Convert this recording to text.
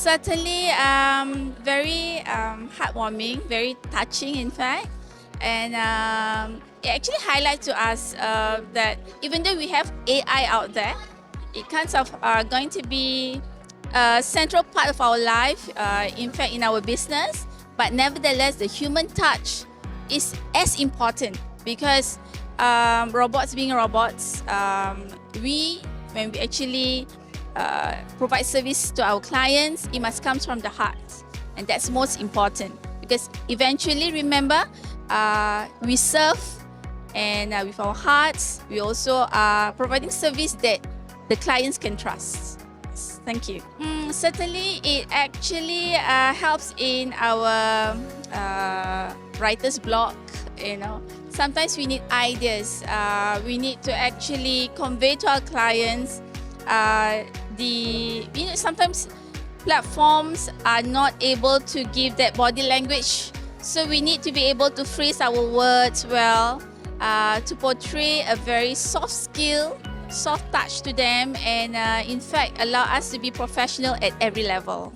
Certainly, very heartwarming, very touching, in fact. And it actually highlights to us that even though we have AI out there, it kind of going to be a central part of our life, in fact, in our business. But nevertheless, the human touch is as important because robots being robots, when we actually provide service to our clients, it must come from the heart. And that's most important because eventually, remember, we serve and with our hearts, we also are providing service that the clients can trust. Thank you. Certainly, it actually helps in our writer's block. Sometimes we need ideas. We need to actually convey to our clients sometimes platforms are not able to give that body language. So we need to be able to phrase our words well, to portray a very soft skill, soft touch to them, and in fact allow us to be professional at every level.